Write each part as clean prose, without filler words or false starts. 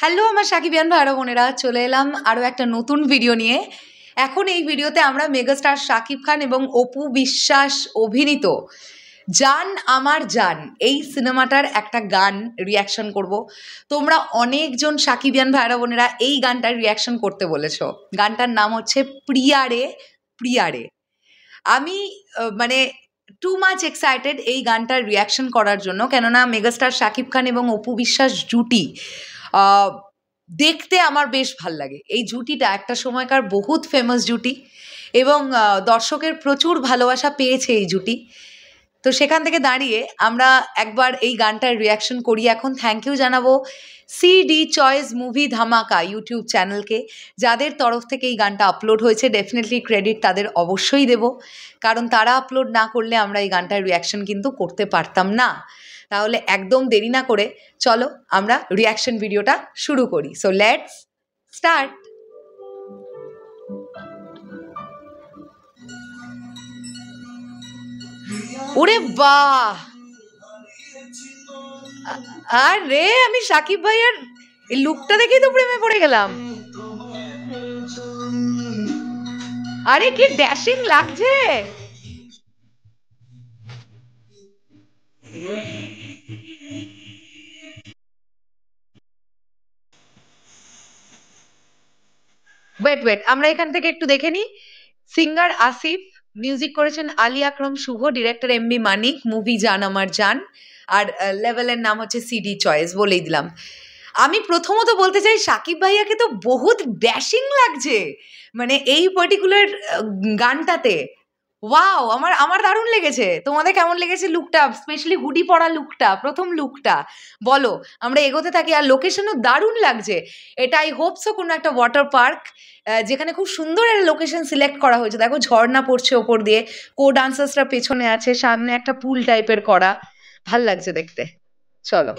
Hello আমার সাকিবিয়ান ভাইরা বোনেরা, চলে এলাম আরও একটা নতুন ভিডিও নিয়ে। এখন এই ভিডিওতে আমরা মেগাস্টার শাকিব খান এবং অপু বিশ্বাস অভিনীত জান আমার জান এই সিনেমাটার একটা গান রিয়াকশন করব। তোমরা অনেকজন সাকিবিয়ান ভাইরা বোনেরা এই গানটার রিয়াকশন করতে বলেছো। গানটার নাম হচ্ছে প্রিয়ারে প্রিয়ারে। আমি মানে টু মাচ এক্সাইটেড এই গানটার রিয়াকশন করার জন্য, কেননা মেগাস্টার শাকিব খান এবং অপু বিশ্বাস জুটি আহ, দেখতে আমার বেশ ভাল লাগে। এই জুটিটা একটা সময়কার বহুত ফেমাস জুটি এবং দর্শকের প্রচুর ভালোবাসা পেয়েছে এই জুটি। তো সেখান থেকে দাঁড়িয়ে আমরা একবার এই গানটার রিয়াকশন করি। এখন থ্যাংক ইউ জানাবো সিডি চয়েস মুভি ধামাকা ইউটিউব চ্যানেলকে, যাদের তরফ থেকে এই গানটা আপলোড হয়েছে। ডেফিনেটলি ক্রেডিট তাদের অবশ্যই দেব, কারণ তারা আপলোড না করলে আমরা এই গানটার রিয়াকশন কিন্তু করতে পারতাম না। তাহলে একদম দেরি না করে চলো আমরা রিয়াকশন ভিডিওটা শুরু করি। So let's start. ওরে বাহ, আরে আমি সাকিব ভাইয়ার এই লুকটা দেখেই তো প্রেমে পড়ে গেলাম। আরে কি ড্যাশিং লাগছে। ওয়েট ওয়েট, আমরা এখান থেকে একটু দেখে নিই। সিঙ্গার আসিফ, মিউজিক করেছেন আলী আকরম শুভ, ডিরেক্টর এমবি মানিক, মুভি জান আমার জান, আর লেভেলের নাম হচ্ছে সিডি চয়েস, বলেই দিলাম। আমি প্রথমত বলতে চাই সাকিব ভাইয়াকে তো বহুত ড্যাশিং লাগছে, মানে এই পার্টিকুলার গানটাতে। ওয়াও, আমার আমার দারুণ লেগেছে। তোমাদের কেমন লেগেছে লুকটা, স্পেশালি হুডি পরা লুকটা, প্রথম লুকটা? বলো, আমরা এগোতে থাকি। আর লোকেশনও দারুণ লাগছে। এটা আই হোপসো কোনো একটা ওয়াটার পার্ক, যেখানে খুব সুন্দর একটা লোকেশন সিলেক্ট করা হয়েছে। দেখো ঝর্ণা পড়ছে ওপর দিয়ে, কো ডান্সার্সরা পেছনে আছে, সামনে একটা পুল টাইপের করা, ভাল লাগছে দেখতে। চলো।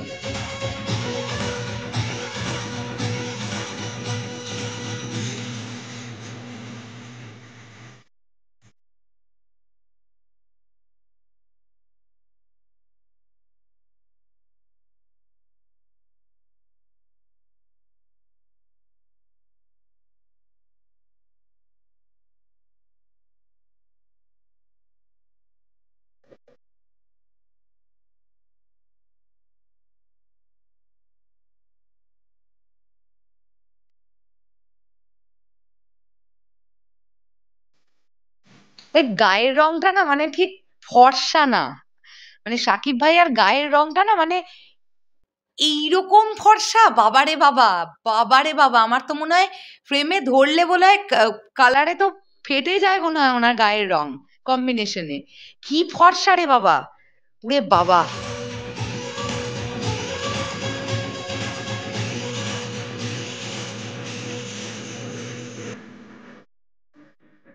এই গায়ের রংটা না মানে ঠিক ফর্সা না, মানে সাকিব ভাইয়ার গায়ের রংটা না মানে এইরকম ফর্সা। বাবারে বাবা, বাবারে বাবা, আমার তো মনে হয় ফ্রেমে ধরলে বলে হয় কালারে তো ফেটে যায় মনে হয় ওনার গায়ের রং কম্বিনেশনে। কি ফর্সা রে বাবা, উরে বাবা।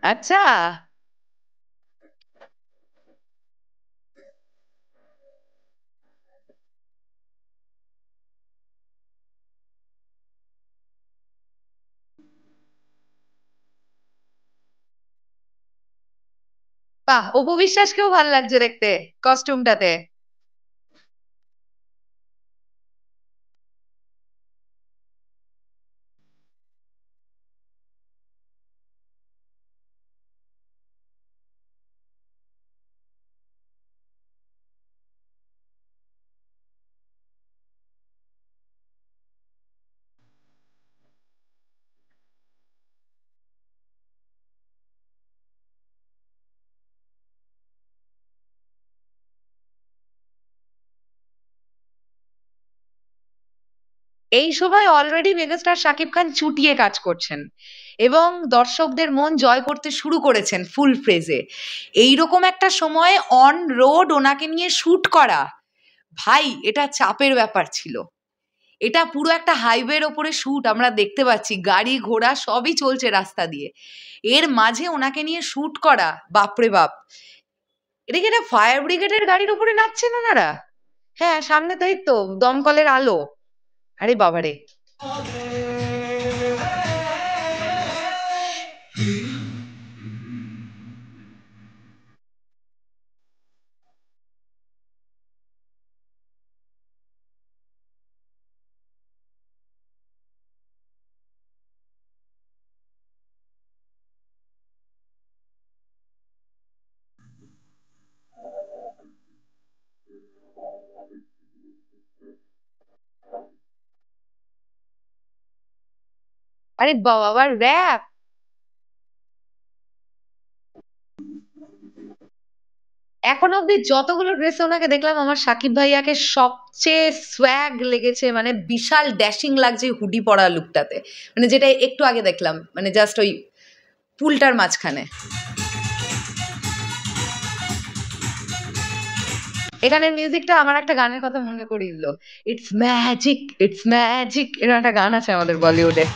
আচ্ছা, বাহ, অপু বিশ্বাসকেও ভালো লাগছে দেখতে কস্টিউমটাতে। এই সময় অলরেডি মেগাস্টার শাকিব খান চুটিয়ে কাজ করছেন এবং দর্শকদের মন জয় করতে শুরু করেছেন ফুল ফ্রেজে। এইরকম একটা সময় অন রোড ওনাকে নিয়ে শুট করা, ভাই এটা চাপের ব্যাপার ছিল। এটা পুরো একটা হাইওয়ের ওপরে শুট, আমরা দেখতে পাচ্ছি গাড়ি ঘোড়া সবই চলছে রাস্তা দিয়ে, এর মাঝে ওনাকে নিয়ে শুট করা, বাপরে বাপ। এটা কি একটা ফায়ার ব্রিগেডের গাড়ির উপরে নাচছেন ওনারা? হ্যাঁ, সামনে তাই তো দমকলের আলো। আরে বাবারে। আরে বাবা, আবার র‍্যাপ! এখন অব্দি যতগুলো ড্রেসে ওনাকে দেখলাম, আমার সাকিব ভাইয়াকে সবচেয়ে সোয়াগ লেগেছে, মানে বিশাল ড্যাশিং লাগছে হুডি পরা লুকটাতে, মানে যেটা একটু আগে দেখলাম, মানে জাস্ট ওই পুলটার মাঝখানে। এখানের মিউজিকটা আমার একটা গানের কথা মনে করিয়ে দিল। ইটস ম্যাজিক, ইটস ম্যাজিক, এরকম একটা গান আছে আমাদের বলিউডে।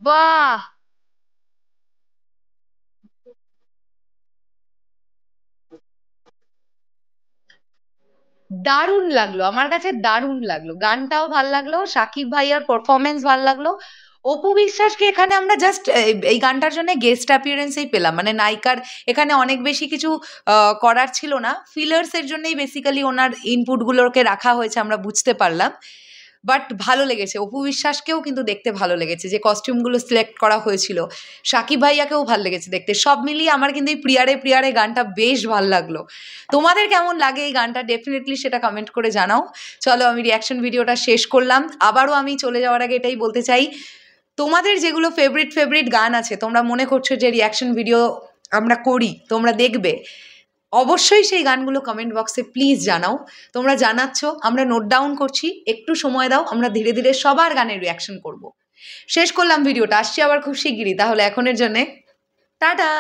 বাহ, দারুণ লাগলো, আমার কাছে দারুণ লাগলো, গানটাও ভাল লাগলো, সাকিব ভাইয়ার পারফরমেন্স ভাল লাগলো। অপু বিশ্বাসকে এখানে আমরা জাস্ট এই গানটার জন্য গেস্ট অ্যাপিয়ারেন্সেই পেলাম, মানে নায়িকার এখানে অনেক বেশি কিছু করার ছিল না, ফিলার্সের জন্যই বেসিক্যালি ওনার ইনপুটগুলোকে রাখা হয়েছে, আমরা বুঝতে পারলাম। বাট ভালো লেগেছে, অপু বিশ্বাসকেও কিন্তু দেখতে ভালো লেগেছে, যে কস্টিউমগুলো সিলেক্ট করা হয়েছিল, সাকিব ভাইয়াকেও ভালো লেগেছে দেখতে, সব মিলিয়ে আমার কিন্তু এই প্রিয়ারে প্রিয়ারে গানটা বেশ ভালো লাগলো। তোমাদের কেমন লাগে এই গানটা, ডেফিনেটলি সেটা কমেন্ট করে জানাও। চলো, আমি রিয়াকশন ভিডিওটা শেষ করলাম। আবারও আমি চলে যাওয়ার আগে এটাই বলতে চাই, তোমাদের যেগুলো ফেভারিট ফেভারিট গান আছে, তোমরা মনে করছো যে রিয়াকশন ভিডিও আমরা করি, তোমরা দেখবে, অবশ্যই সেই গানগুলো কমেন্ট বক্সে প্লিজ জানাও। তোমরা জানাচ্ছ, আমরা নোট ডাউন করছি, একটু সময় দাও, আমরা ধীরে ধীরে সবার গানের রিয়াকশন করব। শেষ করলাম ভিডিওটা, আসছি আবার খুব শিগগিরই, তাহলে এখনের জন্যে টাটা।